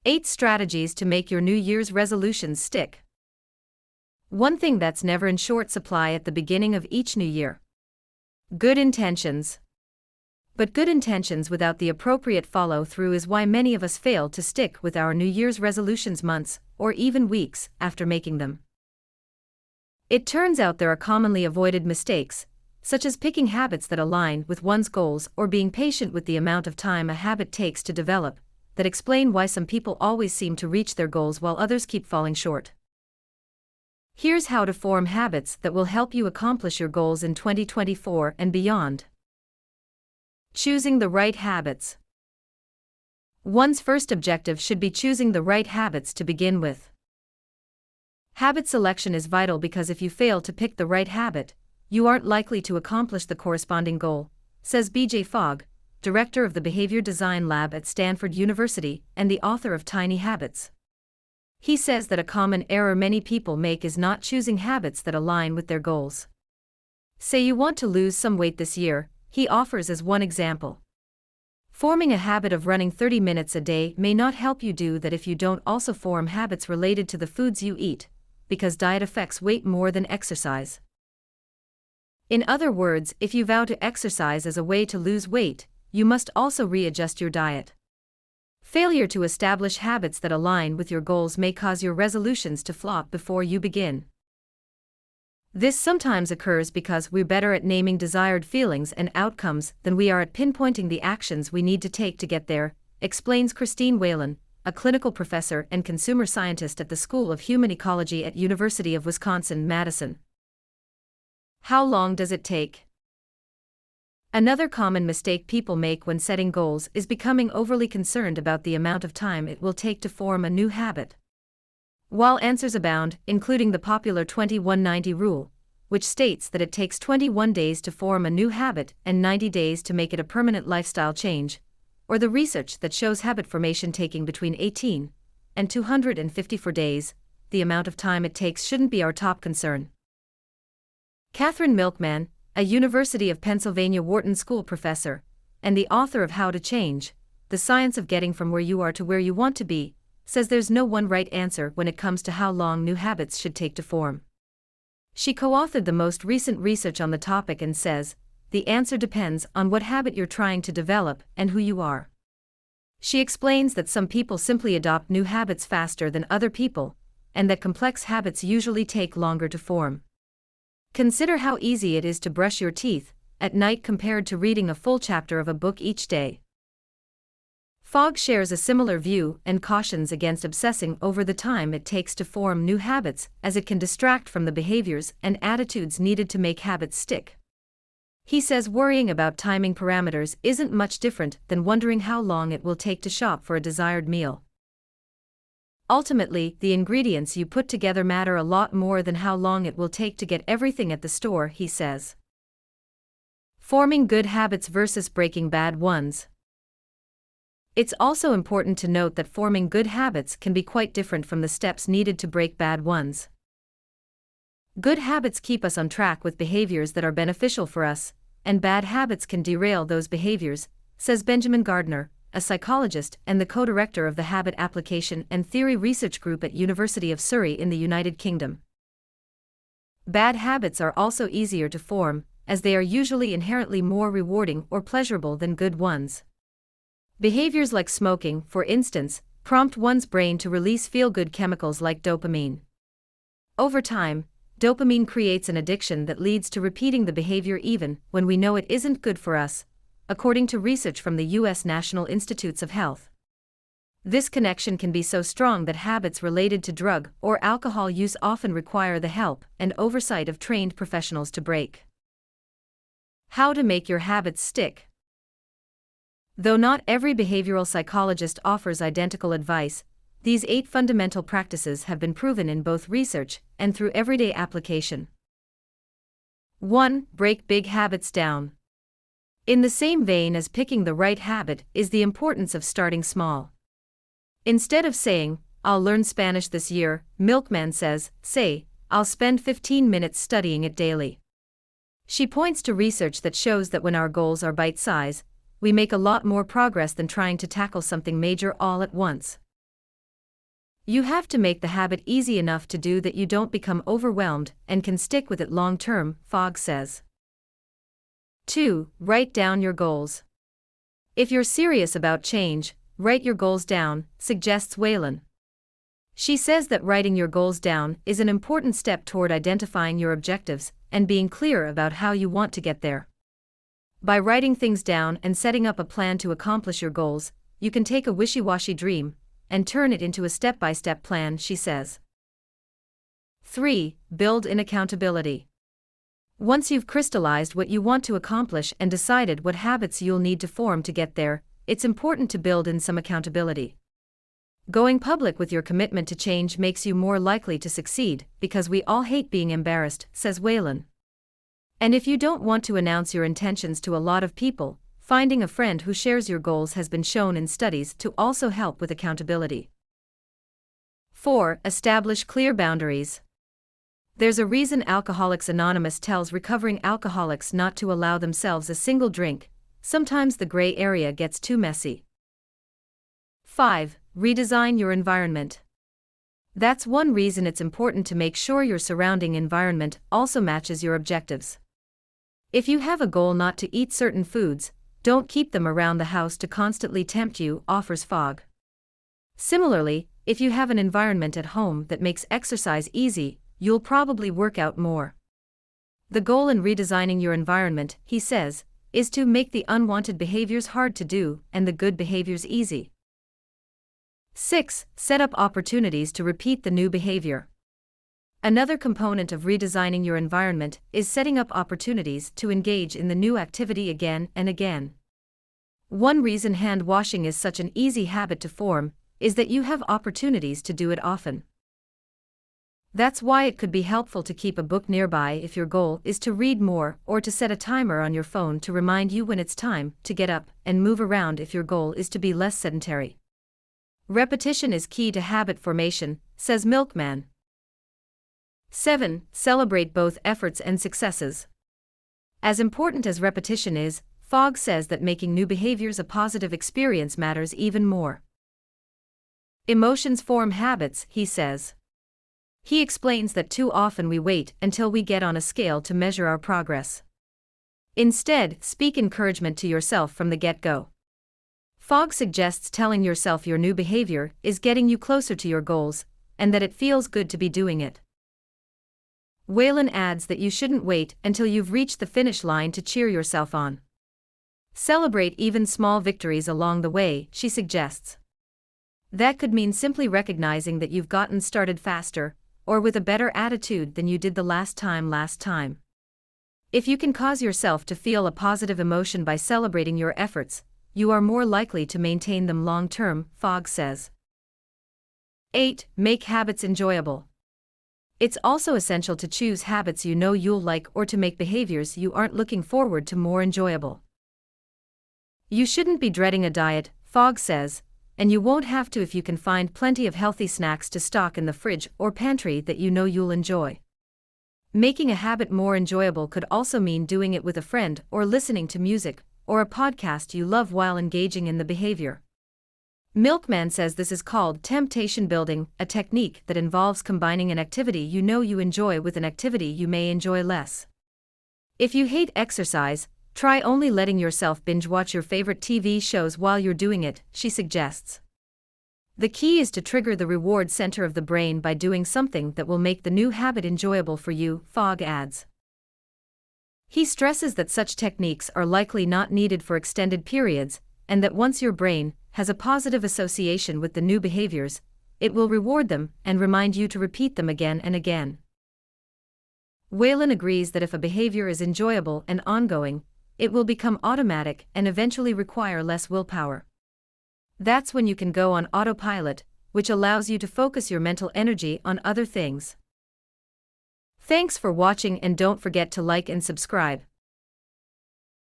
8 strategies to make your New Year's resolutions stick. One thing that's never in short supply at the beginning of each new year: good intentions. But good intentions without the appropriate follow-through is why many of us fail to stick with our New Year's resolutions months, or even weeks, after making them. It turns out there are commonly avoided mistakes, such as picking habits that align with one's goals or being patient with the amount of time a habit takes to develop, that explain why some people always seem to reach their goals while others keep falling short. Here's how to form habits that will help you accomplish your goals in 2024 and beyond. Choosing the right habits. One's first objective should be choosing the right habits to begin with. Habit selection is vital because if you fail to pick the right habit, you aren't likely to accomplish the corresponding goal, says B.J. Fogg, director of the Behavior Design Lab at Stanford University and the author of Tiny Habits. He says that a common error many people make is not choosing habits that align with their goals. Say you want to lose some weight this year, he offers as one example. Forming a habit of running 30 minutes a day may not help you do that if you don't also form habits related to the foods you eat, because diet affects weight more than exercise. In other words, if you vow to exercise as a way to lose weight, you must also readjust your diet. Failure to establish habits that align with your goals may cause your resolutions to flop before you begin. This sometimes occurs because we're better at naming desired feelings and outcomes than we are at pinpointing the actions we need to take to get there, explains Christine Whalen, a clinical professor and consumer scientist at the School of Human Ecology at University of Wisconsin-Madison. How long does it take? Another common mistake people make when setting goals is becoming overly concerned about the amount of time it will take to form a new habit. While answers abound, including the popular 21-90 rule, which states that it takes 21 days to form a new habit and 90 days to make it a permanent lifestyle change, or the research that shows habit formation taking between 18 and 254 days, the amount of time it takes shouldn't be our top concern. Catherine Milkman, a University of Pennsylvania Wharton School professor, and the author of How to Change, The Science of Getting from Where You Are to Where You Want to Be, says there's no one right answer when it comes to how long new habits should take to form. She co-authored the most recent research on the topic and says, the answer depends on what habit you're trying to develop and who you are. She explains that some people simply adopt new habits faster than other people, and that complex habits usually take longer to form. Consider how easy it is to brush your teeth at night compared to reading a full chapter of a book each day. Fogg shares a similar view and cautions against obsessing over the time it takes to form new habits, as it can distract from the behaviors and attitudes needed to make habits stick. He says worrying about timing parameters isn't much different than wondering how long it will take to shop for a desired meal. Ultimately, the ingredients you put together matter a lot more than how long it will take to get everything at the store, he says. Forming good habits versus breaking bad ones. It's also important to note that forming good habits can be quite different from the steps needed to break bad ones. Good habits keep us on track with behaviors that are beneficial for us, and bad habits can derail those behaviors, says Benjamin Gardner, a psychologist and the co-director of the Habit Application and Theory Research Group at University of Surrey in the United Kingdom. Bad habits are also easier to form, as they are usually inherently more rewarding or pleasurable than good ones. Behaviors like smoking, for instance, prompt one's brain to release feel-good chemicals like dopamine. Over time, dopamine creates an addiction that leads to repeating the behavior even when we know it isn't good for us, according to research from the U.S. National Institutes of Health. This connection can be so strong that habits related to drug or alcohol use often require the help and oversight of trained professionals to break. How to make your habits stick. Though not every behavioral psychologist offers identical advice, these 8 fundamental practices have been proven in both research and through everyday application. 1. Break big habits down. In the same vein as picking the right habit is the importance of starting small. Instead of saying, I'll learn Spanish this year, Milkman says, say, I'll spend 15 minutes studying it daily. She points to research that shows that when our goals are bite-size, we make a lot more progress than trying to tackle something major all at once. You have to make the habit easy enough to do that you don't become overwhelmed and can stick with it long term, Fogg says. 2. Write down your goals. If you're serious about change, write your goals down, suggests Whalen. She says that writing your goals down is an important step toward identifying your objectives and being clear about how you want to get there. By writing things down and setting up a plan to accomplish your goals, you can take a wishy-washy dream and turn it into a step-by-step plan, she says. 3. Build in accountability. Once you've crystallized what you want to accomplish and decided what habits you'll need to form to get there, it's important to build in some accountability. Going public with your commitment to change makes you more likely to succeed, because we all hate being embarrassed, says Whalen. And if you don't want to announce your intentions to a lot of people, finding a friend who shares your goals has been shown in studies to also help with accountability. 4. Establish clear boundaries. There's a reason Alcoholics Anonymous tells recovering alcoholics not to allow themselves a single drink. Sometimes the gray area gets too messy. 5. Redesign your environment. That's one reason it's important to make sure your surrounding environment also matches your objectives. If you have a goal not to eat certain foods, don't keep them around the house to constantly tempt you, offers Fogg. Similarly, if you have an environment at home that makes exercise easy, you'll probably work out more. The goal in redesigning your environment, he says, is to make the unwanted behaviors hard to do and the good behaviors easy. 6. Set up opportunities to repeat the new behavior. Another component of redesigning your environment is setting up opportunities to engage in the new activity again and again. One reason hand washing is such an easy habit to form is that you have opportunities to do it often. That's why it could be helpful to keep a book nearby if your goal is to read more, or to set a timer on your phone to remind you when it's time to get up and move around if your goal is to be less sedentary. Repetition is key to habit formation, says Milkman. 7. Celebrate both efforts and successes. As important as repetition is, Fogg says that making new behaviors a positive experience matters even more. Emotions form habits, he says. He explains that too often we wait until we get on a scale to measure our progress. Instead, speak encouragement to yourself from the get-go. Fogg suggests telling yourself your new behavior is getting you closer to your goals, and that it feels good to be doing it. Whalen adds that you shouldn't wait until you've reached the finish line to cheer yourself on. Celebrate even small victories along the way, she suggests. That could mean simply recognizing that you've gotten started faster, or with a better attitude than you did the last time. If you can cause yourself to feel a positive emotion by celebrating your efforts, you are more likely to maintain them long term, Fogg says. 8. Make habits enjoyable. It's also essential to choose habits you know you'll like, or to make behaviors you aren't looking forward to more enjoyable. You shouldn't be dreading a diet, Fogg says, and you won't have to if you can find plenty of healthy snacks to stock in the fridge or pantry that you know you'll enjoy. Making a habit more enjoyable could also mean doing it with a friend, or listening to music or a podcast you love while engaging in the behavior. Milkman says this is called temptation building, a technique that involves combining an activity you know you enjoy with an activity you may enjoy less. If you hate exercise, try only letting yourself binge watch your favorite TV shows while you're doing it, she suggests. The key is to trigger the reward center of the brain by doing something that will make the new habit enjoyable for you, Fogg adds. He stresses that such techniques are likely not needed for extended periods, and that once your brain has a positive association with the new behaviors, it will reward them and remind you to repeat them again and again. Whalen agrees that if a behavior is enjoyable and ongoing, it will become automatic and eventually require less willpower. That's when you can go on autopilot, which allows you to focus your mental energy on other things. Thanks for watching, and don't forget to like and subscribe.